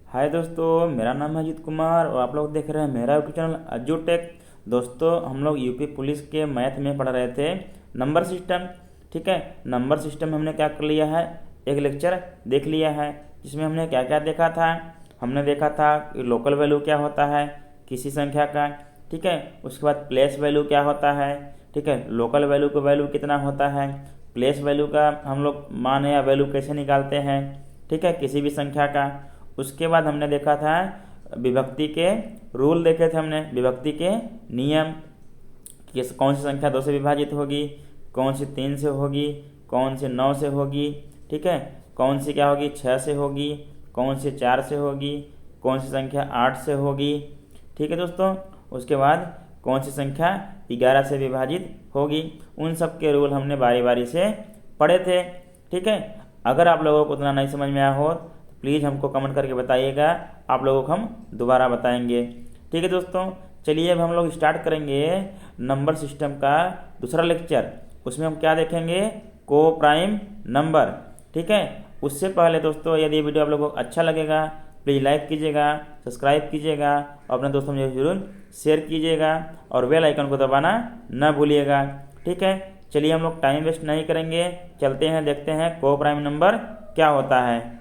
हाय दोस्तों, मेरा नाम है अजीत कुमार और आप लोग देख रहे हैं मेरा यूट्यूब चैनल अज्जू टेक। दोस्तों, हम लोग यूपी पुलिस के मैथ में पढ़ रहे थे नंबर सिस्टम। ठीक है, नंबर सिस्टम हमने क्या कर लिया है, एक लेक्चर देख लिया है जिसमें हमने क्या क्या देखा था। हमने देखा था कि लोकल वैल्यू क्या होता है किसी संख्या का। ठीक है, उसके बाद प्लेस वैल्यू क्या होता है। ठीक है, लोकल वैल्यू का वैल्यू कितना होता है, प्लेस वैल्यू का हम लोग मान या वैल्यू कैसे निकालते हैं। ठीक है, किसी भी संख्या का। उसके बाद हमने देखा था विभक्ति के रूल देखे थे हमने, विभक्ति के नियम, किस कौन सी संख्या 2 से विभाजित होगी, कौन सी 3 से होगी, कौन सी 9 से होगी। ठीक है, कौन सी क्या होगी 6 से होगी, कौन सी 4 से होगी, कौन सी संख्या 8 से होगी। ठीक है दोस्तों, उसके बाद कौन सी संख्या 11 से विभाजित होगी। उन सब के रूल हमने बारी बारी से पढ़े थे। ठीक है, अगर आप लोगों को उतना नहीं समझ में आया हो तो प्लीज़ हमको कमेंट करके बताइएगा, आप लोगों को हम दोबारा बताएंगे। ठीक है दोस्तों, चलिए अब हम लोग स्टार्ट करेंगे नंबर सिस्टम का दूसरा लेक्चर। उसमें हम क्या देखेंगे, को प्राइम नंबर। ठीक है, उससे पहले दोस्तों यदि वीडियो आप लोगों को अच्छा लगेगा प्लीज़ लाइक कीजिएगा, सब्सक्राइब कीजिएगा और अपने दोस्तों में जरूर शेयर कीजिएगा और बेल आइकन को दबाना न भूलिएगा। ठीक है, चलिए हम लोग टाइम वेस्ट नहीं करेंगे, चलते हैं देखते हैं को प्राइम नंबर क्या होता है।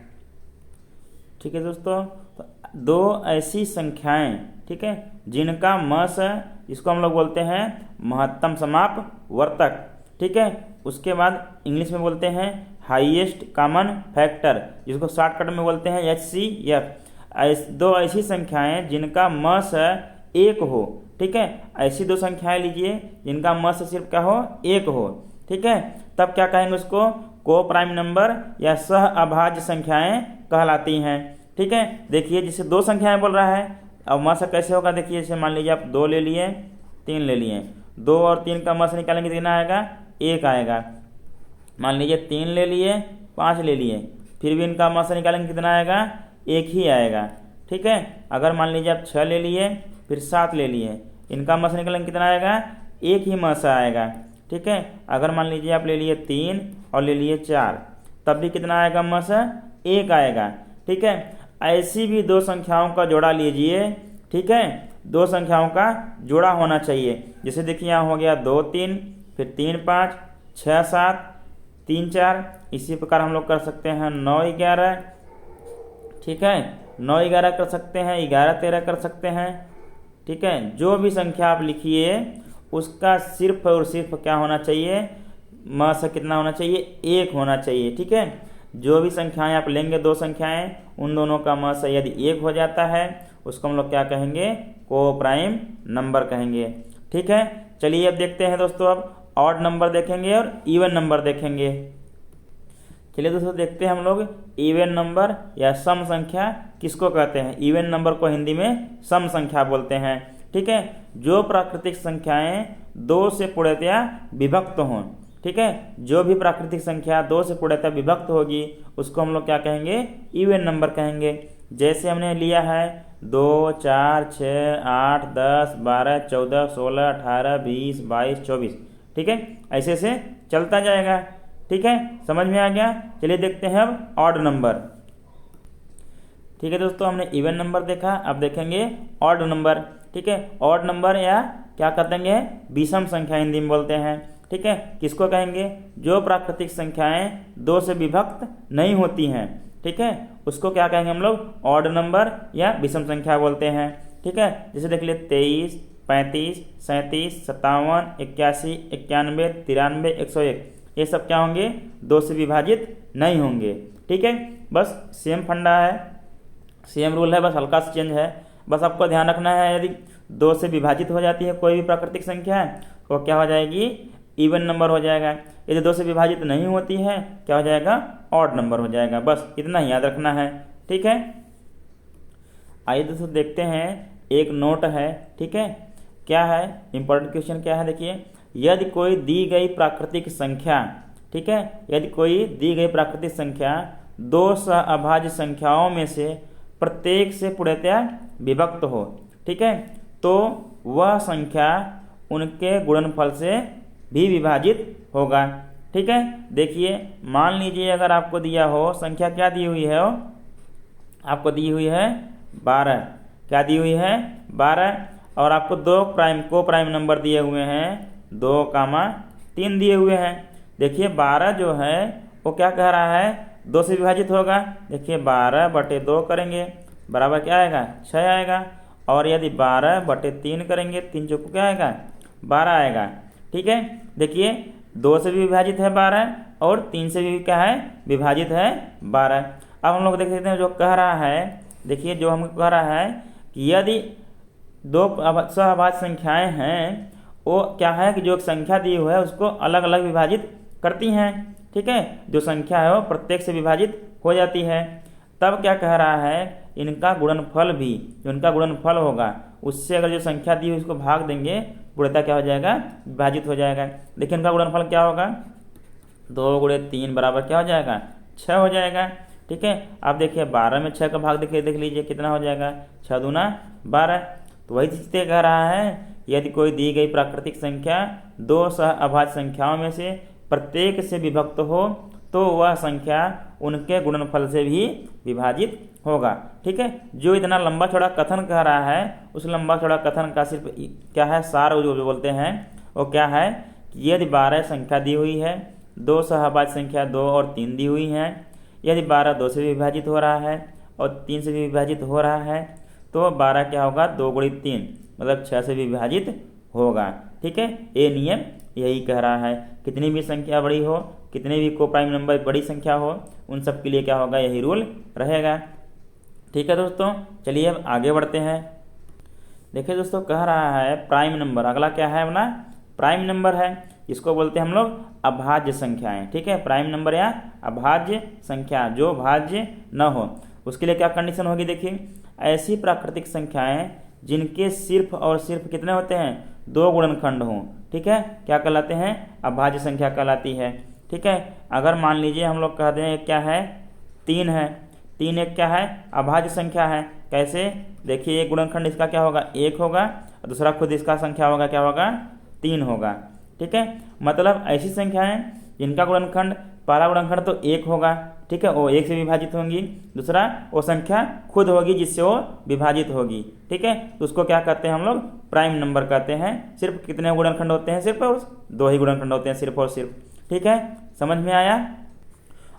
ठीक है दोस्तों, तो दो ऐसी संख्याएं, ठीक है, जिनका मस जिसको हम लोग बोलते हैं महत्तम समाप वर्तक। ठीक है, उसके बाद इंग्लिश में बोलते हैं हाईएस्ट कॉमन फैक्टर, जिसको शॉर्टकट में बोलते हैं HCF। दो ऐसी संख्याएं जिनका मस एक हो। ठीक है, ऐसी दो संख्याएं लीजिए जिनका मस सिर्फ क्या हो, एक हो। ठीक है, तब क्या कहेंगे उसको, को प्राइम नंबर या सह अभाज्य संख्याएं कहलाती हैं। ठीक है, देखिए जिसे दो संख्याएं बोल रहा है, अब मस कैसे होगा देखिए, जैसे मान लीजिए आप 2 ले लिए 3 ले लिए, 2 और 3 का मस निकालेंगे कितना आएगा, 1 आएगा। मान लीजिए 3 ले लिए 5 ले लिए, फिर भी इनका मस निकालेंगे कितना आएगा, 1 ही आएगा। ठीक है, अगर मान लीजिए आप 6 ले लिए फिर 7 ले लिए, इनका मस निकालेंगे कितना आएगा, 1 ही मस आएगा। ठीक है, अगर मान लीजिए आप ले लिए 3 और ले लिए 4, तब भी कितना आएगा मस, 1 आएगा। ठीक है, ऐसी भी दो संख्याओं का जोड़ा लीजिए। ठीक है, दो संख्याओं का जोड़ा होना चाहिए। जैसे देखिए यहाँ हो गया 2 3, फिर 3 5, 6 7, 3 4। इसी प्रकार हम लोग कर सकते हैं 9 11। ठीक है, 9 11 कर सकते हैं, 11 13 कर सकते हैं। ठीक है, जो भी संख्या आप लिखिए उसका सिर्फ और सिर्फ क्या होना चाहिए, मस कितना होना चाहिए, 1 होना चाहिए। ठीक है, जो भी संख्याएं आप लेंगे, दो संख्याएं, उन दोनों का मस यदि 1 हो जाता है उसको हम लोग क्या कहेंगे, को प्राइम नंबर कहेंगे। ठीक है, चलिए अब देखते हैं दोस्तों, अब ऑड नंबर देखेंगे और इवन नंबर देखेंगे। चलिए दोस्तों देखते हैं हम लोग इवन नंबर या सम संख्या किसको कहते हैं। इवन नंबर को हिंदी में सम संख्या बोलते हैं। ठीक है, जो प्राकृतिक संख्याएं 2 से पूर्णतया विभक्त हों। ठीक है, जो भी प्राकृतिक संख्या 2 से पूर्णतया विभक्त होगी उसको हम लोग क्या कहेंगे, इवन नंबर कहेंगे। जैसे हमने लिया है 2 4 6 8 10 12 14 16 18 20 22 24। ठीक है, ऐसे से चलता जाएगा। ठीक है, समझ में आ गया। चलिए देखते हैं अब ऑड नंबर। ठीक है दोस्तों, हमने इवन नंबर देखा, अब देखेंगे ऑड नंबर। ठीक है, ऑड नंबर या क्या कहते हैं, विषम संख्या हिंदी में बोलते हैं। ठीक है, किसको कहेंगे, जो प्राकृतिक संख्याएं 2 से विभक्त नहीं होती हैं। ठीक है, उसको क्या कहेंगे हम लोग, ऑड नंबर या विषम संख्या बोलते हैं। ठीक है, जैसे देख लिए 23 35 37 57 81 91 93 101, ये सब क्या होंगे, 2 से विभाजित नहीं होंगे। ठीक है, बस सेम फंडा है, सेम रूल है, बस हल्का सा चेंज है। बस आपको ध्यान रखना है, यदि 2 से विभाजित हो जाती है कोई भी प्राकृतिक संख्या तो क्या हो जाएगी, इवन नंबर हो जाएगा। यदि 2 से विभाजित नहीं होती है क्या हो जाएगा, ऑड नंबर हो जाएगा। बस इतना ही याद रखना है। ठीक है, आइए दोस्तों देखते हैं, एक नोट है। ठीक है, क्या है इंपॉर्टेंट क्वेश्चन क्या है, देखिए, यदि कोई दी गई प्राकृतिक संख्या, ठीक है, यदि कोई दी गई प्राकृतिक संख्या 2 अभाज्य संख्याओं में से प्रत्येक से पूर्णतया विभक्त हो, ठीक है, तो वह संख्या उनके गुणनफल से भी विभाजित होगा। ठीक है, देखिए मान लीजिए अगर आपको दिया हो संख्या, क्या दी हुई है, आपको दी हुई है 12। क्या दी हुई है? 12। और आपको दो को प्राइम नंबर दिए हुए हैं 2, 3 दिए हुए हैं। देखिए 12 जो है वो क्या कह रहा है? 2 से विभाजित होगा। देखिए 12/2 करेंगे बराबर क्या आएगा? 6 आएगा। और यदि 12/3 करेंगे, 3 चौको क्या आएगा? 12 आएगा। ठीक है, देखिए 2 से भी विभाजित है 12 और 3 से भी क्या है? विभाजित है 12। अब हम लोग देख सकते हैं जो कह रहा है, देखिए जो हमको कह रहा है कि यदि दो सहअभाज्य संख्याएं हैं, वो क्या है कि जो एक संख्या दी हुई है उसको अलग अलग विभाजित करती हैं। ठीक है, जो संख्या है वो प्रत्येक से विभाजित हो जाती है। तब क्या कह रहा है? इनका गुणनफल भी, जो इनका गुणनफल होगा उससे अगर जो संख्या दी हुई उसको भाग देंगे, पूर्णतः क्या हो जाएगा? विभाजित हो जाएगा। देखिए इनका गुणनफल क्या होगा? 2 × 3 बराबर क्या हो जाएगा? 6 हो जाएगा। ठीक है, अब देखिए 12 में 6 का भाग देखिए, देख लीजिए कितना हो जाएगा? 6 दूना 12। तो वही चीज़ कह रहा है, यदि कोई दी गई प्राकृतिक संख्या दो सहअभाज्य संख्याओं में से प्रत्येक से विभक्त हो तो वह संख्या उनके गुणनफल से भी विभाजित होगा। ठीक है, जो इतना लंबा चौड़ा कथन कह रहा है, उस लंबा चौड़ा कथन का सिर्फ क्या है? सार जो बोलते हैं वो क्या है कि यदि 12 संख्या दी हुई है, दो सहअभाज्य संख्या 2 और 3 दी हुई हैं, यदि 12 2 से भी विभाजित हो रहा है और 3 से भी विभाजित हो रहा है, तो 12 क्या होगा? 2 × 3 मतलब 6 से भी विभाजित होगा। ठीक है, ये नियम यही कह रहा है। कितनी भी संख्या बड़ी हो, कितने भी को प्राइम नंबर बड़ी संख्या हो, उन सब के लिए क्या होगा? यही रूल रहेगा। ठीक है दोस्तों, चलिए अब आगे बढ़ते हैं। देखिए दोस्तों, कह रहा है प्राइम नंबर, अगला क्या है अपना? प्राइम नंबर है। इसको बोलते हैं हम लोग अभाज्य संख्याएं। ठीक है, प्राइम नंबर या अभाज्य संख्या जो भाज्य न हो, उसके लिए क्या कंडीशन होगी? देखिए, ऐसी प्राकृतिक संख्याएं जिनके सिर्फ और सिर्फ कितने होते हैं? 2 गुणनखंड हों। ठीक है, क्या कहलाते हैं? अभाज्य संख्या कहलाती है। ठीक है, अगर मान लीजिए हम लोग कहते हैं क्या है? 3 है। 3 एक क्या है? अभाज्य संख्या है। कैसे? देखिए एक गुणनखंड इसका क्या होगा? 1 होगा और दूसरा खुद इसका संख्या होगा क्या होगा? 3 होगा। ठीक है, मतलब ऐसी संख्याएं जिनका गुणनखंड, पहला गुणनखंड तो 1 होगा। ठीक है, वो 1 से विभाजित होंगी, दूसरा वो संख्या खुद होगी जिससे वो विभाजित होगी। ठीक है, तो उसको क्या कहते हैं हम लोग? प्राइम नंबर कहते हैं। सिर्फ कितने गुणनखंड होते हैं? सिर्फ और 2 ही गुणनखंड होते हैं, सिर्फ और सिर्फ। ठीक है, समझ में आया?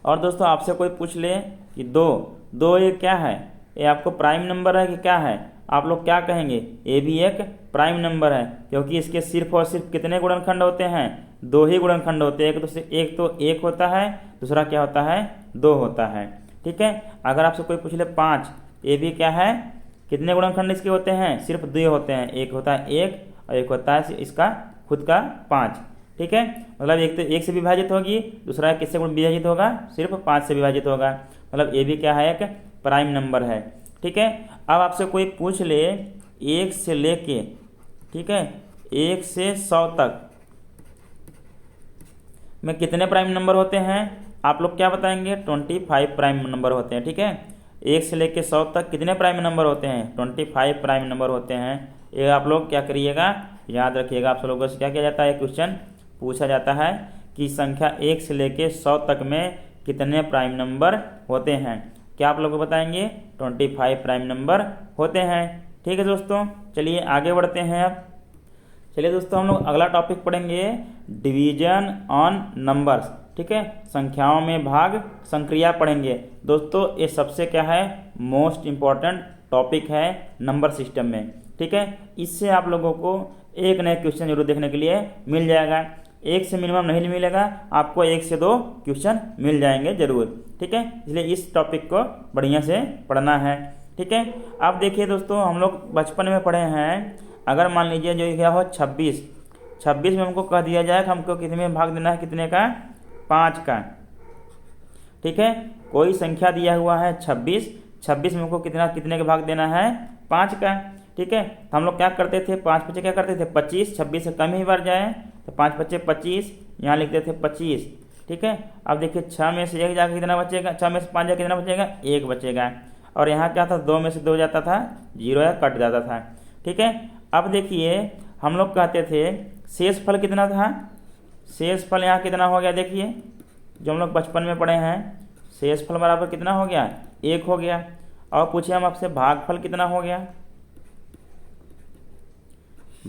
और दोस्तों आपसे कोई पूछ ले कि 2 ये क्या है? ये आपको प्राइम नंबर है कि क्या है? आप लोग क्या कहेंगे? ये भी एक प्राइम नंबर है, क्योंकि इसके सिर्फ और सिर्फ कितने गुणनखंड होते हैं? 2 ही गुणनखंड होते हैं। एक तो 1 होता है, दूसरा क्या होता है? 2 होता है। ठीक है, अगर आपसे कोई पूछ ले 5, ये भी क्या है? कितने गुणनखंड इसके होते हैं? सिर्फ 2 होते हैं। एक होता है 1 और एक होता है इसका खुद का 5। ठीक है, मतलब एक तो 1 से विभाजित होगी, दूसरा किससे विभाजित होगा? सिर्फ 5 से विभाजित होगा। मतलब ये भी क्या है? एक प्राइम नंबर है। ठीक है, अब आपसे कोई पूछ ले 1 से लेके, ठीक है, 1 से 100 तक में कितने प्राइम नंबर होते हैं? आप लोग क्या बताएंगे? 25 प्राइम नंबर होते हैं। ठीक है, 1 से लेके 100 तक कितने प्राइम नंबर होते हैं? 25 प्राइम नंबर होते हैं। ये आप लोग क्या करिएगा? याद रखिएगा। आप सब लोगों से क्या किया जाता है? क्वेश्चन पूछा जाता है कि संख्या 1 से लेके 100 तक में कितने प्राइम नंबर होते हैं? क्या आप लोग बताएंगे? 25 प्राइम नंबर होते हैं। ठीक है दोस्तों, चलिए आगे बढ़ते हैं। अब चलिए दोस्तों, हम लोग अगला टॉपिक पढ़ेंगे डिवीजन ऑन नंबर्स। ठीक है, संख्याओं में भाग संक्रिया पढ़ेंगे। दोस्तों ये सबसे क्या है? मोस्ट इम्पॉर्टेंट टॉपिक है नंबर सिस्टम में। ठीक है, इससे आप लोगों को एक नए क्वेश्चन जरूर देखने के लिए मिल जाएगा। 1 से मिनिमम नहीं मिलेगा, आपको 1 से 2 क्वेश्चन मिल जाएंगे जरूर। ठीक है, इसलिए इस टॉपिक को बढ़िया से पढ़ना है। ठीक है, अब देखिए दोस्तों, हम लोग बचपन में पढ़े हैं, अगर मान लीजिए जो क्या हो 26 में हमको कह दिया जाए कि हमको कितने में भाग देना है? कितने का? 5 का। ठीक है, कोई संख्या दिया हुआ है 26 में हमको कितने का भाग देना है? 5 का। ठीक है, तो हम लोग क्या करते थे? 5 बच्चे क्या करते थे? 25, 26 से कम ही बार जाए तो 5 बच्चे 25, यहाँ लिखते थे 25। ठीक है, अब देखिए 6 में से 1 जाकर कितना बचेगा? 6 में से 5 जाकर कितना बचेगा? 1 बचेगा। और यहाँ क्या था? 2 में से 2 जाता था, 0 या कट जाता था। ठीक है, अब देखिए हम लोग कहते थे शेष फल कितना था? शेष फल यहाँ कितना हो गया? देखिए जो हम लोग बचपन में पढ़े हैं, शेष फल बराबर कितना हो गया? 1 हो गया। और पूछे हम आपसे भागफल कितना हो गया,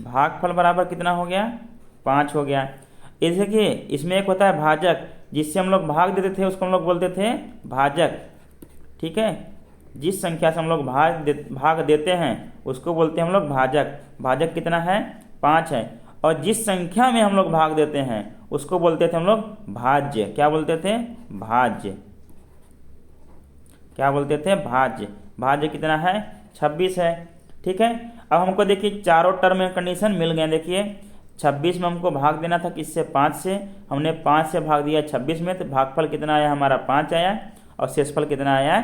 भागफल बराबर कितना हो गया, 5 हो गया। ये देखिए इसमें एक होता है भाजक, जिससे हम लोग भाग देते थे उसको हम लोग बोलते थे भाजक, ठीक है। जिस संख्या से हम लोग भाग देते हैं उसको बोलते हैं हम लोग भाजक। भाजक कितना है, 5 है। और जिस संख्या में हम लोग भाग देते हैं उसको बोलते थे हम लोग भाज्य। क्या बोलते थे, भाज्य। क्या बोलते थे, भाज्य। भाज्य कितना है, 26 है, ठीक है। अब हमको देखिए चारों टर्म में कंडीशन मिल गए। देखिए 26 में हमको भाग देना था किससे, 5 से। हमने 5 से भाग दिया 26 में, तो भागफल कितना आया हमारा, 5 आया। और शेषफल कितना आया,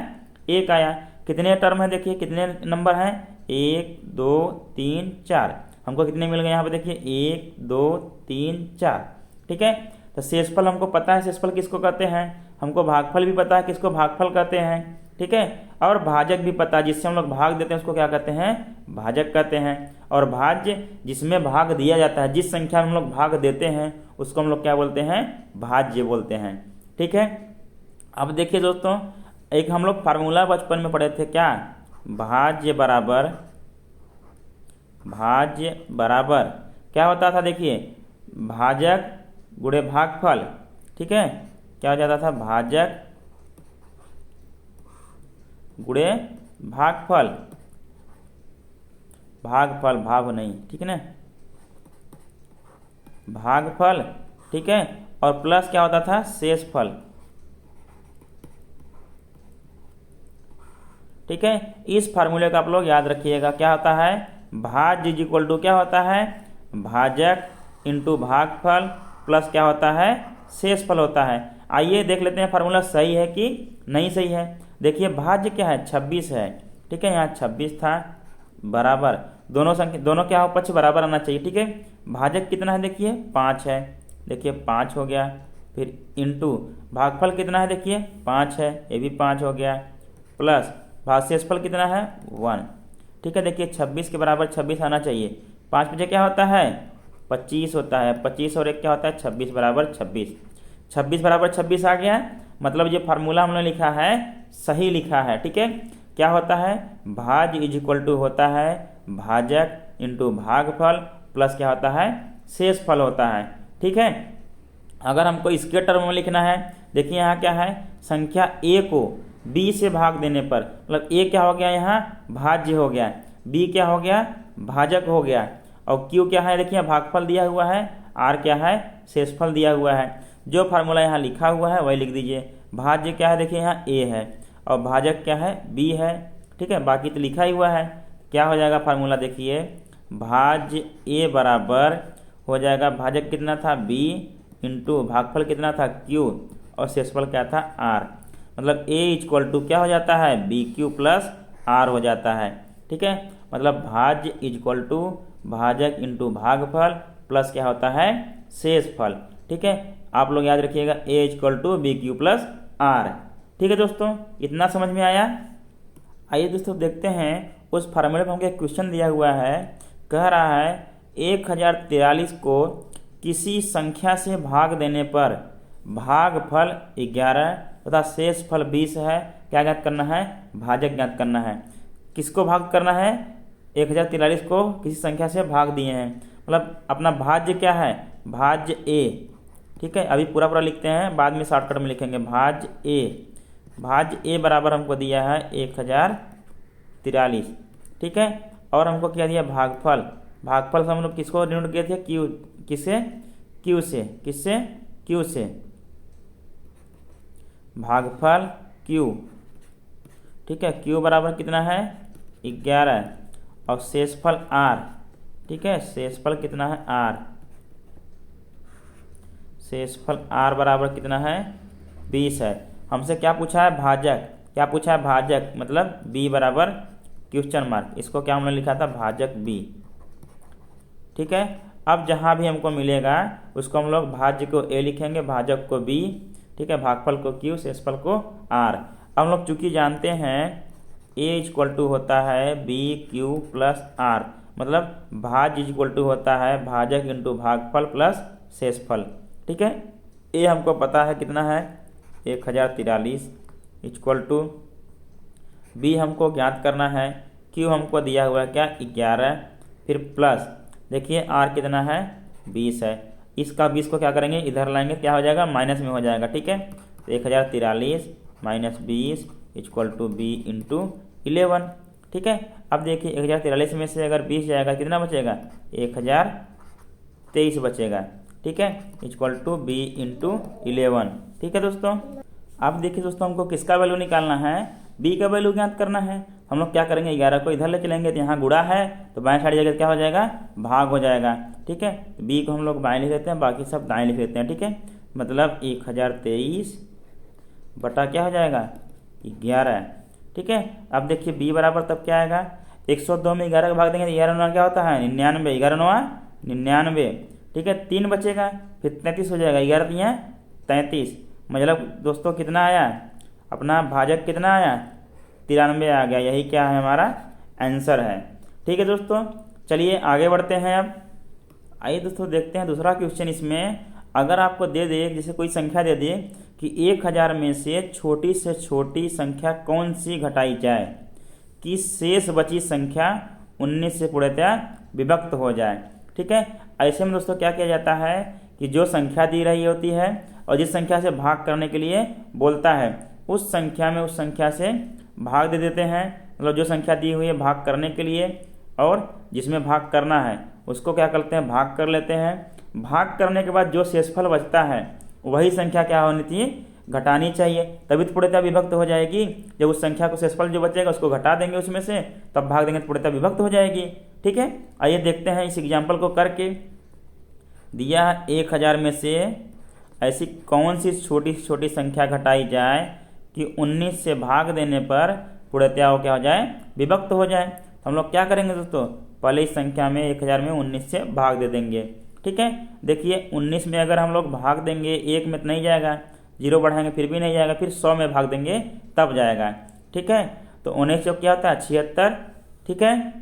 1 आया। कितने टर्म है, देखिए कितने नंबर हैं, 1 2 3 4। हमको कितने मिल गए यहाँ पे, देखिए 1 2 3 4, ठीक है। तो शेषफल हमको पता है, शेषफल किसको कहते हैं, हमको भागफल भी पता है किसको भागफल कहते हैं, ठीक है। और भाजक भी पता है, जिससे हम लोग भाग देते हैं उसको क्या कहते हैं, भाजक कहते हैं। और भाज्य जिसमें भाग दिया जाता है, जिस संख्या में हम लोग भाग देते हैं उसको हम लोग क्या बोलते हैं, भाज्य बोलते हैं, ठीक है। अब देखिए दोस्तों, एक हम लोग फार्मूला बचपन में पढ़े थे, क्या, भाज्य बराबर क्या होता था, देखिए भाजक गुणे भागफल, ठीक है। क्या हो जाता था, भाजक गुणे भागफल, भागफल भाव नहीं, ठीक है ना, भागफल, ठीक है। और प्लस क्या होता था, शेषफल, ठीक है। इस फार्मूले का आप लोग याद रखिएगा। क्या होता है, भाज्य इज इक्वल टू क्या होता है, भाजक इंटू भागफल प्लस क्या होता है, शेषफल होता है। आइए देख लेते हैं फार्मूला सही है कि नहीं सही है। देखिए भाज्य क्या है, 26 है, ठीक है। यहाँ 26 था, बराबर दोनों संख्या, दोनों क्या हो, पक्ष बराबर आना चाहिए, ठीक है। भाजक कितना है, देखिए 5 है, देखिए 5 हो गया। फिर इंटू भागफल कितना है, देखिए 5 है, ये भी 5 हो गया। प्लस शेषफल कितना है, 1, ठीक है। देखिए 26 के बराबर 26 आना चाहिए। 5 बजे क्या होता है, 25 होता है। 25 और 1 क्या होता है, 26 बराबर 26। 26 बराबर 26 आ गया, मतलब ये फार्मूला हमने लिखा है सही लिखा है, ठीक है। क्या होता है, भाज्य इज इक्वल टू होता है भाजक इंटू भागफल प्लस क्या होता है, शेषफल होता है, ठीक है। अगर हमको इसके टर्म में लिखना है, देखिए यहाँ क्या है, संख्या a को b से भाग देने पर, मतलब a क्या हो गया, यहाँ भाज्य हो गया, b क्या हो गया, भाजक हो गया। और q क्या है, देखिए भागफल दिया हुआ है, r क्या है, शेषफल दिया हुआ है। जो फार्मूला यहाँ लिखा हुआ है वही लिख दीजिए। भाज्य क्या है, देखिए यहाँ a है, और भाजक क्या है, b है, ठीक है। बाकी तो लिखा ही हुआ है। क्या हो जाएगा फार्मूला, देखिए भाज्य a बराबर हो जाएगा, भाजक कितना था, b इंटू भागफल कितना था, q, और शेषफल क्या था, r। मतलब a इक्वल टू क्या हो जाता है, बी क्यू प्लस r हो जाता है, ठीक है। मतलब भाज्य इक्वल टू भाजक इंटू भागफल प्लस क्या होता है, शेषफल, ठीक है। आप लोग याद रखिएगा a equal to b q plus r, ठीक है दोस्तों। इतना समझ में आया। आइए दोस्तों देखते हैं उस फार्मूले में हमको एक क्वेश्चन दिया हुआ है। कह रहा है 1043 को किसी संख्या से भाग देने पर भागफल 11 तथा शेषफल 20 है। क्या ज्ञात करना है, भाजक ज्ञात करना है। किसको भाग करना है, 1043 को किसी संख्या से भाग दिए हैं, मतलब अपना भाज्य क्या है, भाज्य a, ठीक है। अभी पूरा पूरा लिखते हैं, बाद में शॉर्टकट में लिखेंगे। भाज्य a बराबर हमको दिया है 1043, ठीक है। और हमको क्या दिया, भागफल। भागफल से हम लोग किसको डिनोट किए थे, q, किससे, q से, किससे, q से, भागफल q, ठीक है। q बराबर कितना है, 11, और शेषफल r, ठीक है। शेषफल कितना है, r, शेषफल r बराबर कितना है, 20 है। हमसे क्या पूछा है, भाजक। क्या पूछा है, भाजक, मतलब b बराबर क्वेश्चन मार्क, इसको क्या हमने लिखा था, भाजक b, ठीक है। अब जहाँ भी हमको मिलेगा उसको हम लोग भाज्य को a लिखेंगे, भाजक को b, ठीक है, भागफल को q, शेषफल को r। हम लोग चूंकि जानते हैं a इक्वल टू होता है बी क्यू प्लस r, मतलब भाज्य इक्वल टू होता है भाजक इंटू भागफल प्लस शेषफल, ठीक है। a हमको पता है कितना है, 1043 इक्वल टू बी हमको ज्ञात करना है, क्यू हमको दिया हुआ है क्या 11, फिर प्लस देखिए आर कितना है 20 है। इसका 20 को क्या करेंगे इधर लाएंगे, क्या हो जाएगा माइनस में हो जाएगा, ठीक है। तो 1043 minus 20 equal to b into 11, ठीक है। अब देखिए 1043 में से अगर 20 जाएगा कितना बचेगा 1023 बचेगा, ठीक है, इक्वल टू बी इंटू 11, ठीक है दोस्तों। अब देखिए दोस्तों हमको किसका वैल्यू निकालना है, बी का वैल्यू ज्ञात करना है। हम लोग क्या करेंगे 11 को इधर ले चलेंगे, तो यहाँ गुणा है तो बाएं साइड जगह क्या हो जाएगा भाग हो जाएगा, ठीक है। तो बी को हम लोग बाएं लिख लेते हैं, बाकी सब दाएं लिख लेते हैं, ठीक है। मतलब 1023 बटा क्या हो जाएगा 11, ठीक है। अब देखिए बी बराबर तब क्या आएगा 102 में 11 का भाग देंगे तो 11 क्या होता है 99, 11 99, ठीक है। 3 बचेगा फिर 33 हो जाएगा, 11 यहाँ 33, मतलब दोस्तों कितना आया अपना भाजक कितना आया 93 आ गया। यही क्या है हमारा आंसर है, ठीक है दोस्तों। चलिए आगे बढ़ते हैं। अब आइए दोस्तों देखते हैं दूसरा क्वेश्चन। इसमें अगर आपको दे दे जैसे कोई संख्या दे दे कि 1000 में से छोटी संख्या कौन सी घटाई जाए कि शेष बची संख्या 19 से पूर्णतः विभक्त हो जाए, ठीक है। ऐसे में दोस्तों क्या किया जाता है कि जो संख्या दी रही होती है और जिस संख्या से भाग करने के लिए बोलता है उस संख्या से भाग दे देते हैं, मतलब जो संख्या दी हुई है भाग करने के लिए, और जिसमें भाग करना है उसको क्या करते हैं भाग कर लेते हैं। भाग करने के बाद जो शेषफल बचता है वही संख्या क्या होनी चाहिए घटानी चाहिए, तभी तो पूर्णतः विभक्त हो जाएगी। जब उस संख्या को शेषफल जो बचेगा उसको घटा देंगे उसमें से, तब भाग देंगे तो पूर्णतः विभक्त हो जाएगी, ठीक है। आइए देखते हैं इस एग्जाम्पल को करके। दिया 1000 में से ऐसी कौन सी छोटी संख्या घटाई जाए कि 19 से भाग देने पर पूर्णतः वो क्या हो जाए विभक्त हो जाए। तो हम लोग क्या करेंगे दोस्तों, पहले इस संख्या में 1000 में 19 से भाग दे देंगे, ठीक है। देखिए 19 में अगर हम लोग भाग देंगे 1 में तो नहीं जाएगा, 0 बढ़ाएंगे फिर भी नहीं जाएगा, फिर 100 में भाग देंगे तब जाएगा, ठीक है। तो 19 से क्या होता है 76, ठीक है।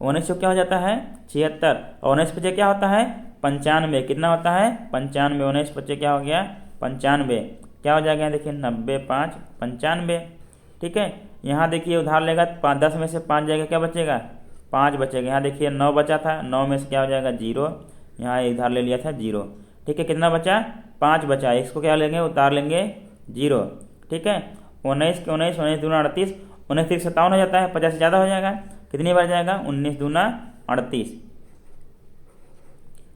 19 से क्या हो जाता है 76, और 19 बचे क्या होता है 95, कितना होता है 95, 19 बचे क्या हो गया 95, क्या हो जाएगा देखिए 90 5 95, ठीक है। यहाँ देखिए उधार लेगा 10 में से 5 जाएगा, क्या बचेगा 5 बचेगा। यहाँ देखिए 9 बचा था, 9 में से क्या हो जाएगा 0, यहाँ उधार ले लिया था 0, ठीक है। कितना बचा 5 बचा, इसको क्या लेंगे उतार लेंगे 0, ठीक है। 19 के 19 दूना 38, 19 से 57 हो जाता है, 50 से ज़्यादा हो जाएगा, कितनी बार जाएगा 19 दूना 38,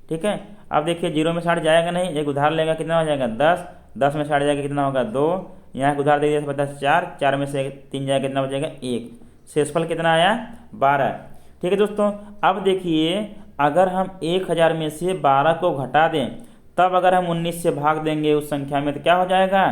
ठीक है। अब देखिए 0 में 60 जाएगा नहीं, एक उधार लेगा कितना हो जाएगा 10, 10 में 60 जाएगा कितना होगा 2, यहाँ उधार दे दिया 50 4 में से 3 जाएगा कितना बचेगा 1, शेषफल कितना आया 12, ठीक है दोस्तों। अब देखिए अगर हम 1000 में से 12 को घटा दें तब अगर हम 19 से भाग देंगे उस संख्या में तो क्या हो जाएगा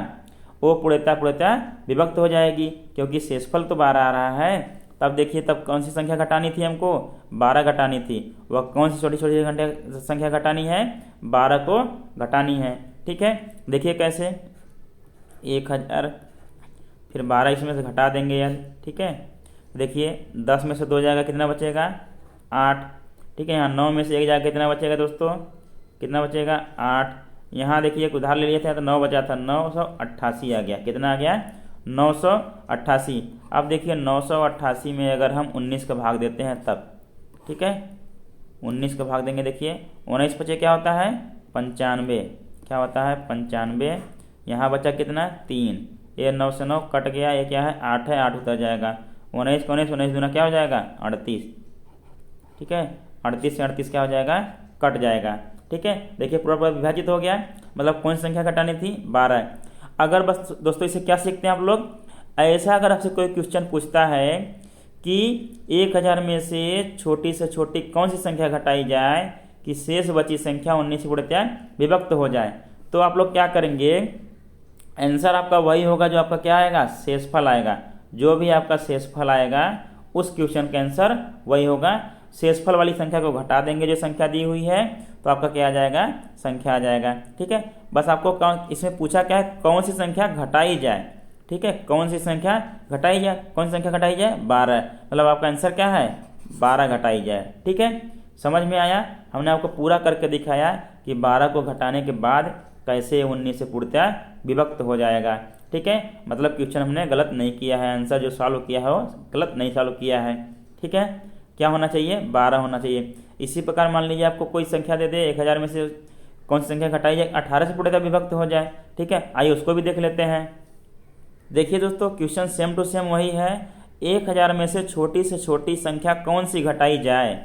वो पूर्णतः विभक्त हो जाएगी, क्योंकि शेषफल तो 12 आ रहा है। तब देखिए तब कौन सी संख्या घटानी थी हमको 12 घटानी थी, वह कौन सी छोटी संख्या घटानी है 12 को घटानी है, ठीक है। देखिए कैसे 1000 फिर 12 इसमें से घटा देंगे यार, ठीक है। देखिए 10 में से 2 जाएगा कितना बचेगा 8, ठीक है। यहाँ 9 में से 1 जाएगा कितना बचेगा दोस्तों, कितना बचेगा 8। यहाँ देखिए एक उधार ले लिया था तो 9 बचा था, 988 आ गया, कितना आ गया 988। अब देखिए 988 में अगर हम 19 का भाग देते हैं तब, ठीक है, 19 का भाग देंगे, देखिए 19 बचे क्या होता है 95, क्या होता है 95। यहाँ बचा कितना 3, ये 9 से 9 कट गया, ये क्या है 8 है, 8 उतर जाएगा, 19 का 19 दूना क्या हो जाएगा 38, ठीक है। 38 से 38 क्या हो जाएगा कट जाएगा, ठीक है। देखिए पूरा विभाजित हो गया, मतलब कौन सी संख्या घटानी थी 12। अगर बस दोस्तों इसे क्या सीखते हैं आप लोग, ऐसा अगर आपसे कोई क्वेश्चन पूछता है कि 1000 में से छोटी कौन सी संख्या घटाई जाए कि शेष बची संख्या 19 से पूर्णतः विभक्त हो जाए, तो आप लोग क्या करेंगे आंसर आपका वही होगा जो आपका क्या आएगा शेषफल आएगा, जो भी आपका शेषफल आएगा उस क्वेश्चन का आंसर वही होगा। शेषफल वाली संख्या को घटा देंगे जो संख्या दी हुई है तो आपका क्या आ जाएगा संख्या आ जाएगा, ठीक है। बस आपको इसमें पूछा क्या है कौन सी संख्या घटाई जाए, ठीक है, कौन सी संख्या घटाई जाए, कौन सी संख्या घटाई जाए 12, मतलब आपका आंसर क्या है 12 घटाई जाए, ठीक है। समझ में आया, हमने आपको पूरा करके दिखाया कि 12 को घटाने के बाद कैसे 19 से पूर्णतः विभक्त हो जाएगा, ठीक है, मतलब क्वेश्चन हमने गलत नहीं किया है, आंसर जो सॉल्व किया है वो गलत नहीं सॉल्व किया है। ठीक है, क्या होना चाहिए, 12 होना चाहिए। इसी प्रकार मान लीजिए आपको कोई संख्या दे दे, 1000 में से कौन सी संख्या घटाई जाए, 18 से पूर्णतः विभक्त हो जाए। ठीक है, आइए उसको भी देख लेते हैं। देखिए दोस्तों, क्वेश्चन सेम टू सेम वही है, 1000 में से छोटी संख्या कौन सी घटाई जाए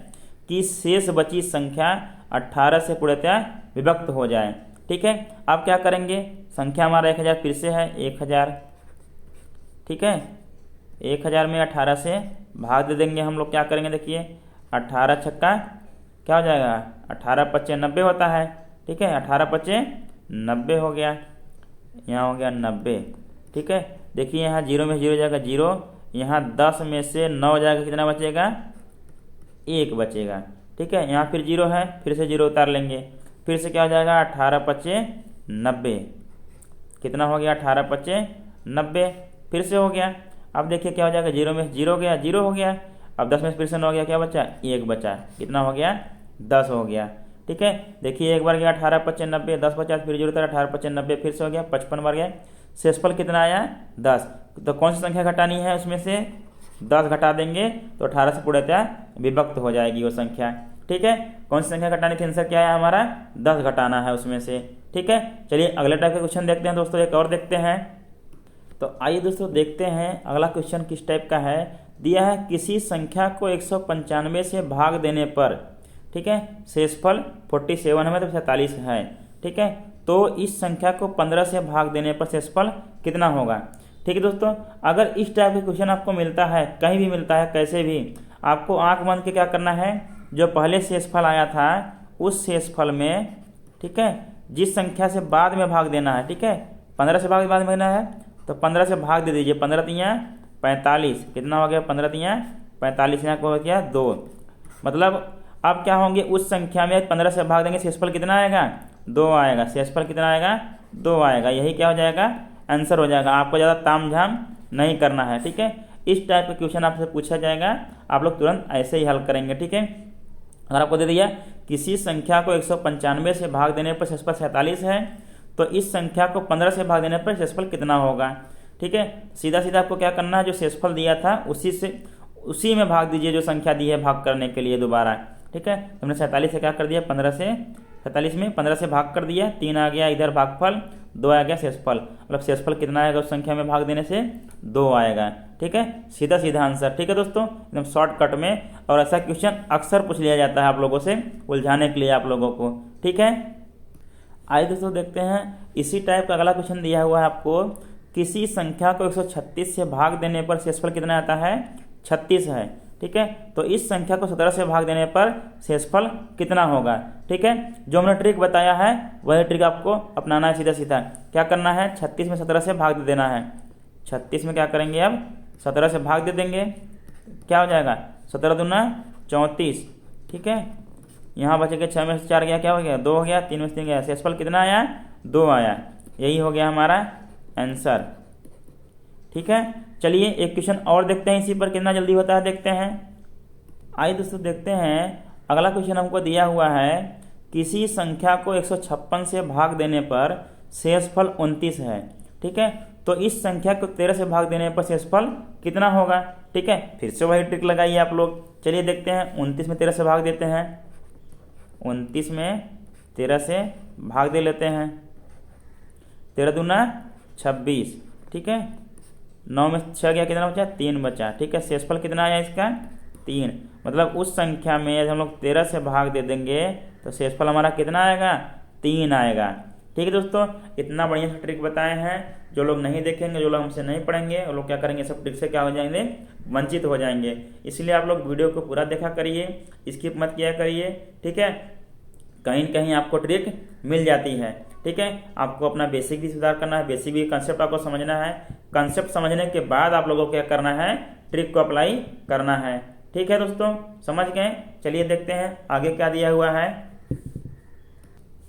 कि शेष बची संख्या 18 से पूर्णतः विभक्त हो जाए। ठीक है, आप क्या करेंगे, संख्या हमारा 1000 फिर से है 1000। ठीक है, 1000 में 18 से भाग दे देंगे हम लोग। क्या करेंगे, देखिए 18 छक्का क्या हो जाएगा, 18 पच्चे 90 होता है। ठीक है, 18 पच्चे 90 हो गया, यहाँ हो गया 90। ठीक है, देखिए यहाँ 0 में 0 जाएगा 0, यहाँ 10 में से 9 जाएगा, कितना बचेगा, 1 बचेगा। ठीक है, यहाँ फिर 0 है, फिर से 0 उतार लेंगे, फिर से क्या हो जाएगा, 18 पच्चे 90, कितना हो गया, 18 पच्चे 90, फिर से हो गया। अब देखिए क्या हो जाएगा, 0 में 0 गया, 0 हो गया। अब 10 में फिर से 9 गया, क्या बचा, 1 बचा, कितना हो गया, 10 हो गया। ठीक है, देखिए एक बार गया 18 पच्चे 90, 10 बचा, फिर 0 उतारा, 18 पच्चे 90, फिर से हो गया 55 बार गया, शेषफल कितना आया, 10। तो कौन सी संख्या घटानी है, उसमें से 10 घटा देंगे तो 18 से पूर्णतः विभक्त हो जाएगी वो संख्या। ठीक है, कौन सी संख्या घटानी थी, आंसर क्या है हमारा, 10 घटाना है उसमें से। ठीक है, चलिए अगले टाइप के क्वेश्चन देखते हैं दोस्तों, एक और देखते हैं। तो आइए दोस्तों देखते हैं अगला क्वेश्चन किस टाइप का है। दिया है किसी संख्या को 195 से भाग देने पर, ठीक है, शेषफल 47 है, मतलब 47 है। ठीक है, तो इस संख्या को 15 से भाग देने पर शेषफल कितना होगा। ठीक है दोस्तों, अगर इस टाइप के क्वेश्चन आपको मिलता है, कहीं भी मिलता है, कैसे भी, आपको आंख बंद के क्या करना है, जो पहले शेषफल आया था उस शेषफल में, ठीक है, जिस संख्या से बाद में भाग देना है, ठीक है, 15 से बाद में देना है, तो 15 से भाग दे दीजिए, 15 तियाँ 45, कितना हो गया, 15 तियाँ 45, यहाँ को हो गया 2। मतलब अब क्या होंगे, उस संख्या में 15 से भाग देंगे, शेषफल कितना आएगा, 2 आएगा, शेषफल कितना आएगा, 2 आएगा। यही क्या हो जाएगा, आंसर हो जाएगा। आपको ज़्यादा ताम झाम नहीं करना है। ठीक है, इस टाइप का क्वेश्चन आपसे पूछा जाएगा, आप लोग तुरंत ऐसे ही हल करेंगे। ठीक है, अगर आपको दे दिया किसी संख्या को 195 से भाग देने पर शेषफल 47 है, तो इस संख्या को 15 से भाग देने पर शेषफल कितना होगा। ठीक है, सीधा सीधा आपको क्या करना है, जो शेषफल दिया था उसी में भाग दीजिए, जो संख्या दी है भाग करने के लिए दोबारा। ठीक है, हमने 47 से क्या कर दिया, 15 से 47 में 15 से भाग कर दिया, 3 आ गया इधर भागफल, 2 आ गया शेषफल, मतलब शेषफल कितना आएगा उस संख्या में भाग देने से, 2 आएगा। ठीक है, सीधा सीधा आंसर। ठीक है दोस्तों, एकदम शॉर्टकट में, और ऐसा क्वेश्चन अक्सर पूछ लिया जाता है आप लोगों से उलझाने के लिए आप लोगों को। ठीक है, आइए दोस्तों देखते हैं, इसी टाइप का अगला क्वेश्चन दिया हुआ है आपको, किसी संख्या को 136 से भाग देने पर शेषफल कितना आता है, 36 है। ठीक है, तो इस संख्या को 17 से भाग देने पर शेषफल कितना होगा। ठीक है, जो हमने ट्रिक बताया है वही ट्रिक आपको अपनाना है। सीधा सीधा क्या करना है, 36 में 17 से भाग दे देना है। 36 में क्या करेंगे, अब 17 से भाग दे देंगे, क्या हो जाएगा, 17 दूना 34। ठीक है, यहाँ बचेगा 6 में से 4 गया, क्या हो गया, 2 हो गया, 3 में से 3 गया, शेषफल कितना आया, 2 आया। यही हो गया हमारा आंसर। ठीक है, चलिए एक क्वेश्चन और देखते हैं, इसी पर कितना जल्दी होता है देखते हैं। आइए दोस्तों देखते हैं, अगला क्वेश्चन हमको दिया हुआ है, किसी संख्या को 156 से भाग देने पर शेषफल 29 है। ठीक है, तो इस संख्या को 13 से भाग देने पर शेषफल कितना होगा। ठीक है, फिर से वही ट्रिक लगाइए आप लोग। चलिए देखते हैं, 29 में 13 से भाग देते हैं, 29 में 13 से भाग दे लेते हैं, 13 दूना 26। ठीक है, 9 में 6 गया, कितना बचा, 3 बचा। ठीक है, शेषफल कितना आया इसका, 3। मतलब उस संख्या में यदि हम लोग 13 से भाग दे देंगे तो शेषफल हमारा कितना आएगा, 3 आएगा। ठीक है दोस्तों, इतना बढ़िया सा ट्रिक बताए हैं। जो लोग नहीं देखेंगे, जो लोग हमसे नहीं पढ़ेंगे, वो लोग क्या करेंगे, सब ट्रिक से क्या हो जाएंगे, वंचित हो जाएंगे। इसलिए आप लोग वीडियो को पूरा देखा करिए, स्किप मत किया करिए। ठीक है, कहीं न कहीं आपको ट्रिक मिल जाती है। ठीक है, आपको अपना बेसिक भी सुधार करना है, बेसिक भी कंसेप्ट आपको समझना है। कंसेप्ट समझने के बाद आप लोगों को क्या करना है, ट्रिक को अप्लाई करना है। ठीक है दोस्तों, समझ गए। चलिए देखते हैं आगे क्या दिया हुआ है।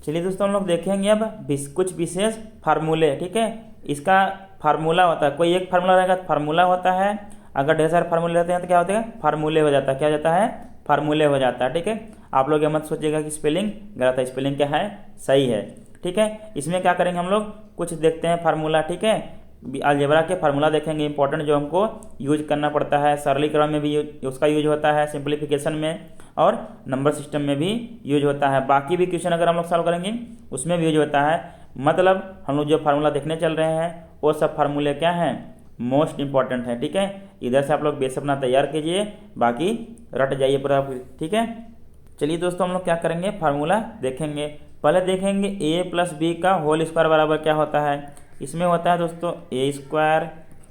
चलिए दोस्तों, हम लोग देखेंगे अब कुछ विशेष फार्मूले। ठीक है, इसका फार्मूला होता है, कोई एक फार्मूला रहेगा, फार्मूला होता है। अगर ढेर सारे फार्मूले रहते हैं तो क्या होता है, फार्मूले हो जाता है। क्या हो जाता है, फार्मूले हो जाता है। ठीक है, आप लोग ये मत सोचिएगा कि स्पेलिंग गलत है, स्पेलिंग क्या है, सही है। ठीक है, इसमें क्या करेंगे हम लोग, कुछ देखते हैं फार्मूला। ठीक है, अलजेब्रा के फार्मूला देखेंगे इंपॉर्टेंट, जो हमको यूज करना पड़ता है, सरलीकरण में भी उसका यूज होता है, सिंप्लीफिकेशन में और नंबर सिस्टम में भी यूज होता है। बाकी भी क्वेश्चन अगर हम लोग सॉल्व करेंगे उसमें भी यूज होता है। मतलब हम लोग जो फार्मूला देखने चल रहे हैं वो सब फार्मूले क्या हैं, मोस्ट इंपॉर्टेंट है। ठीक है, इधर से आप लोग बेस अपना तैयार कीजिए, बाकी रट जाइए पूरा। ठीक है, चलिए दोस्तों हम लोग क्या करेंगे, फार्मूला देखेंगे। पहले देखेंगे ए प्लस बी का होल स्क्वायर बराबर क्या होता है। इसमें होता है दोस्तों ए स्क्वायर,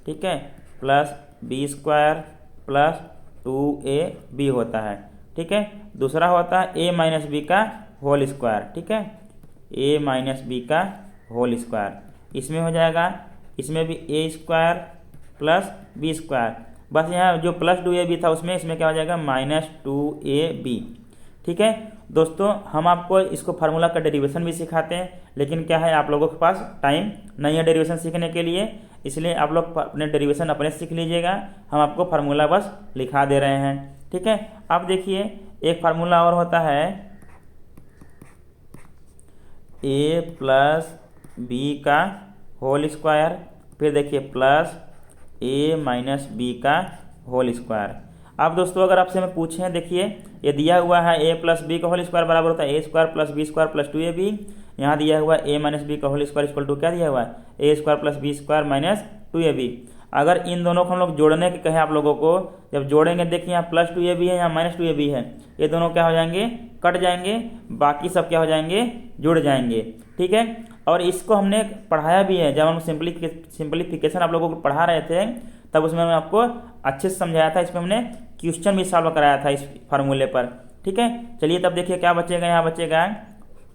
ठीक है, plus B square plus 2ab होता है। ठीक है, दूसरा होता है ए माइनस बी का होल स्क्वायर। ठीक है, ए माइनस बी का होल स्क्वायर। इसमें हो जाएगा, इसमें भी ए स्क्वायर प्लस बी स्क्वायर, बस यहाँ जो प्लस 2ab था उसमें इसमें क्या हो जाएगा -2ab। ठीक है दोस्तों, हम आपको इसको फार्मूला का डेरिवेशन भी सिखाते हैं, लेकिन क्या है आप लोगों के पास टाइम नहीं है डेरिवेशन सीखने के लिए, इसलिए आप लोग अपने डेरिवेशन अपने सीख लीजिएगा, हम आपको फार्मूला बस लिखा दे रहे हैं। ठीक है, अब देखिए एक फार्मूला और होता है ए प्लस बी का होल स्क्वायर, फिर देखिए प्लस ए माइनस बी का होल स्क्वायर। अब दोस्तों अगर आपसे मैं पूछें, देखिए ये दिया हुआ है ए प्लस बी का होल स्क्वायर बराबर होता है A square plus B square plus 2ab। यहाँ दिया हुआ है ए माइनस बी का होल स्क्वायर इक्वल टू क्या दिया हुआ है A square plus B square minus 2ab। अगर इन दोनों को हम लोग जोड़ने के कहें आप लोगों को, जब जोड़ेंगे देखिए यहाँ प्लस 2ab है, यहाँ माइनस 2ab है, ये दोनों क्या हो जाएंगे, कट जाएंगे, बाकी सब क्या हो जाएंगे, जुड़ जाएंगे। ठीक है, और इसको हमने पढ़ाया भी है, जब हम सिंप्लीफिकेशन आप लोगों को पढ़ा रहे थे तब उसमें मैं आपको अच्छे से समझाया था, इसमें हमने क्वेश्चन भी सॉल्व कराया था इस फार्मूले पर। ठीक है, चलिए तब देखिए क्या बचेगा, यहाँ बचेगा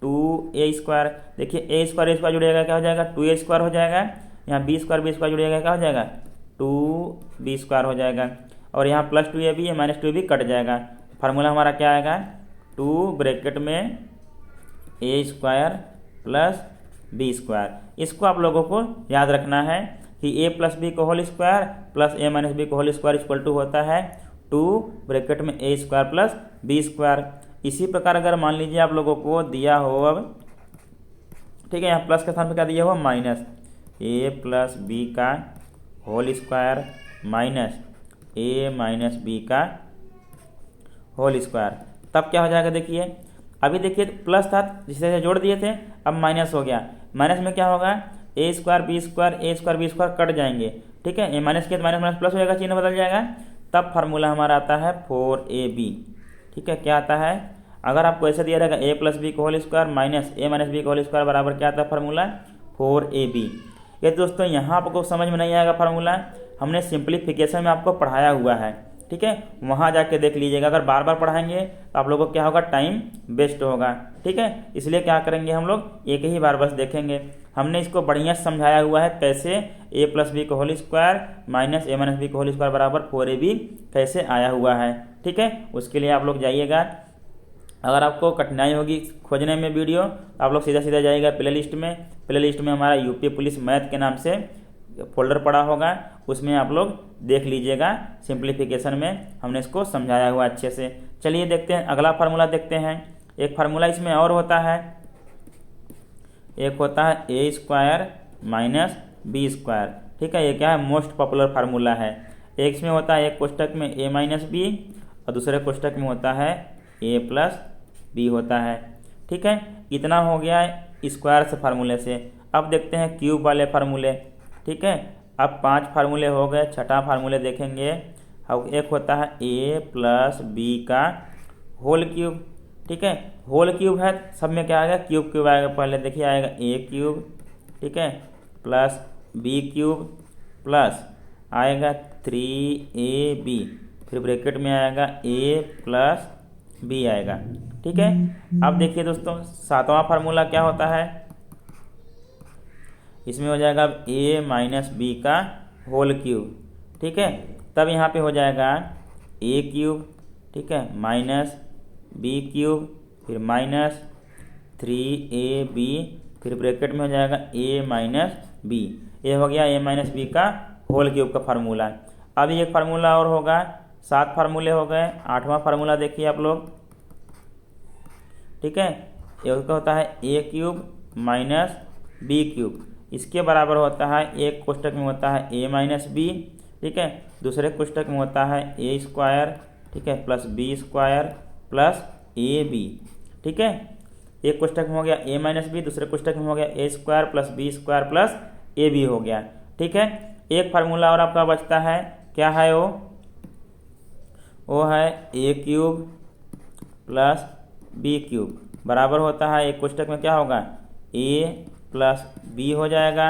2a स्क्वायर, देखिए ए स्क्वायर जुड़ेगा क्या हो जाएगा 2a स्क्वायर हो जाएगा, यहाँ बी स्क्वायर जुड़ेगा क्या हो जाएगा 2b स्क्वायर हो जाएगा, और यहाँ प्लस 2ab है माइनस 2ab कट जाएगा। फार्मूला हमारा क्या आएगा 2 ब्रैकेट में ए स्क्वायर प्लस बी स्क्वायर। इसको आप लोगों को याद रखना है कि ए प्लस बी का होल स्क्वायर प्लस ए माइनस बी का होल स्क्वायर इक्वल टू होता है 2 ब्रैकेट में ए स्क्वायर प्लस बी स्क्वायर। इसी प्रकार अगर मान लीजिए आप लोगों को दिया हो, अब ठीक है, यहाँ प्लस के स्थान पर क्या दिया हुआ माइनस ए प्लस बी का होल स्क्वायर माइनस ए माइनस बी का होल स्क्वायर, तब क्या हो जाएगा, देखिए अभी देखिए प्लस था जिसे जोड़ दिए थे, अब माइनस हो गया, माइनस में क्या होगा ए स्क्वायर बी स्क्वायर कट जाएंगे। ठीक है, ए माइनस के माइनस माइनस प्लस हो जाएगा, चिन्ह बदल जाएगा, तब फार्मूला हमारा आता है 4ab। ठीक है, क्या आता है, अगर आपको ऐसे दिया रहेगा ए प्लस बी का होल स्क्वायर माइनस ए माइनस बी का होल स्क्वायर बराबर क्या आता है फार्मूला 4ab। ये दोस्तों यहाँ आपको समझ में नहीं आएगा फार्मूला, हमने सिंप्लीफिकेशन में आपको पढ़ाया हुआ है। ठीक है, वहाँ जाके देख लीजिएगा, अगर बार बार पढ़ाएंगे तो आप लोगों को क्या होगा, टाइम वेस्ट होगा। ठीक है, इसलिए क्या करेंगे हम लोग एक ही बार बस देखेंगे, हमने इसको बढ़िया समझाया हुआ है कैसे ए प्लस बी का होल स्क्वायर माइनस ए माइनस बी का होल स्क्वायर बराबर 4ab कैसे आया हुआ है। ठीक है, उसके लिए आप लोग जाइएगा, अगर आपको कठिनाई होगी खोजने में वीडियो तो आप लोग सीधा सीधा जाइएगा प्ले लिस्ट में हमारा यूपी पुलिस मैथ के नाम से फोल्डर पड़ा होगा, उसमें आप लोग देख लीजिएगा, सिंप्लीफिकेशन में हमने इसको समझाया हुआ अच्छे से। चलिए देखते हैं अगला फार्मूला देखते हैं। एक फार्मूला इसमें और होता है, एक होता है A square minus B square. ठीक है, ये क्या है, मोस्ट पॉपुलर फार्मूला है। एक इसमें होता है एक कोष्टक में ए माइनस बी और दूसरे कोष्टक में होता है ए प्लस बी होता है। ठीक है, इतना हो गया स्क्वायर से फार्मूले से। अब देखते हैं क्यूब वाले फार्मूले। ठीक है, अब 5 फार्मूले हो गए, छठा फार्मूले देखेंगे। अब एक होता है ए प्लस बी का होल क्यूब। ठीक है, होल क्यूब है, सब में क्या आएगा क्यूब आएगा, पहले देखिए आएगा ए क्यूब, ठीक है, प्लस बी क्यूब प्लस आएगा 3ab, फिर ब्रैकेट में आएगा ए प्लस बी आएगा। ठीक है, अब देखिए दोस्तों सातवां फार्मूला क्या होता है, इसमें हो जाएगा अब ए माइनस बी का होल क्यूब। ठीक है, तब यहाँ पे हो जाएगा ए क्यूब, ठीक है, माइनस बी क्यूब, फिर माइनस 3ab, फिर ब्रैकेट में हो जाएगा ए माइनस बी। ये हो गया ए माइनस बी का होल क्यूब का फार्मूला। अब एक फार्मूला और होगा, 7 फार्मूले हो गए। 8वां फार्मूला देखिए आप लोग। ठीक है, ये होता है ए क्यूब माइनस बी क्यूब। इसके बराबर होता है, एक कोष्टक में होता है ए माइनस बी, ठीक है, दूसरे कोष्टक में होता है ए स्क्वायर, ठीक है, प्लस बी स्क्वायर प्लस ए बी, ठीक है। एक कोष्टक में हो गया ए माइनस बी, दूसरे कोष्टक में हो गया A square plus B square plus A B हो गया, ठीक है। एक फार्मूला और आपका बचता है, क्या है वो है ए क्यूब प्लस बी क्यूब बराबर होता है, एक कोष्टक में क्या होगा ए प्लस बी हो जाएगा,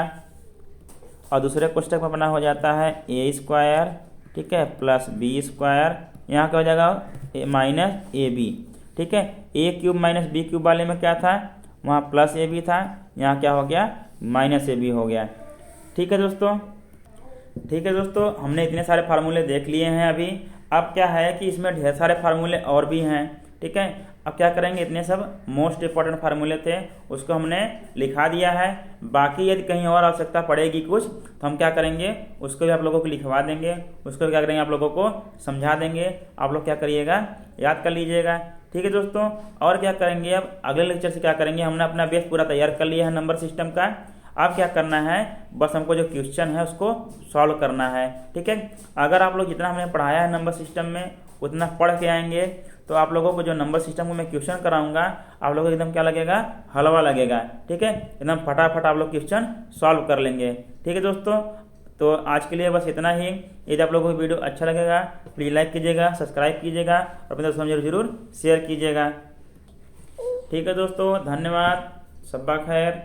और दूसरे कोष्टक में बना हो जाता है ए स्क्वायर, ठीक है, प्लस बी स्क्वायर, यहाँ क्या हो जाएगा माइनस ए बी, ठीक है। ए क्यूब माइनस बी क्यूब वाले में क्या था, वहाँ प्लस ए बी था, यहाँ क्या हो गया माइनस ए बी हो गया, ठीक है दोस्तों। ठीक है दोस्तों, हमने इतने सारे फार्मूले देख लिए हैं अभी। अब क्या है कि इसमें ढेर सारे फार्मूले और भी हैं, ठीक है। अब क्या करेंगे, इतने सब मोस्ट इंपॉर्टेंट फार्मूले थे उसको हमने लिखा दिया है, बाकी यदि कहीं और आवश्यकता पड़ेगी कुछ तो हम क्या करेंगे उसको भी आप लोगों को लिखवा देंगे, उसको भी क्या करेंगे आप लोगों को समझा देंगे, आप लोग क्या करिएगा याद कर लीजिएगा, ठीक है दोस्तों। और क्या करेंगे, अब अगले लेक्चर से क्या करेंगे, हमने अपना बेस पूरा तैयार कर लिया है नंबर सिस्टम का। अब क्या करना है, बस हमको जो क्वेश्चन है उसको सॉल्व करना है, ठीक है। अगर आप लोग जितना हमने पढ़ाया है नंबर सिस्टम में उतना पढ़ के आएंगे तो आप लोगों को जो नंबर सिस्टम को मैं क्वेश्चन कराऊंगा आप लोगों को एकदम क्या लगेगा, हलवा लगेगा, ठीक है, एकदम फटाफट आप लोग क्वेश्चन सॉल्व कर लेंगे, ठीक है दोस्तों। तो आज के लिए बस इतना ही। यदि आप लोगों को वीडियो अच्छा लगेगा प्लीज़ लाइक कीजिएगा, सब्सक्राइब कीजिएगा और अपने दोस्तों में जरूर शेयर कीजिएगा, ठीक है दोस्तों। धन्यवाद, शब्बा खैर।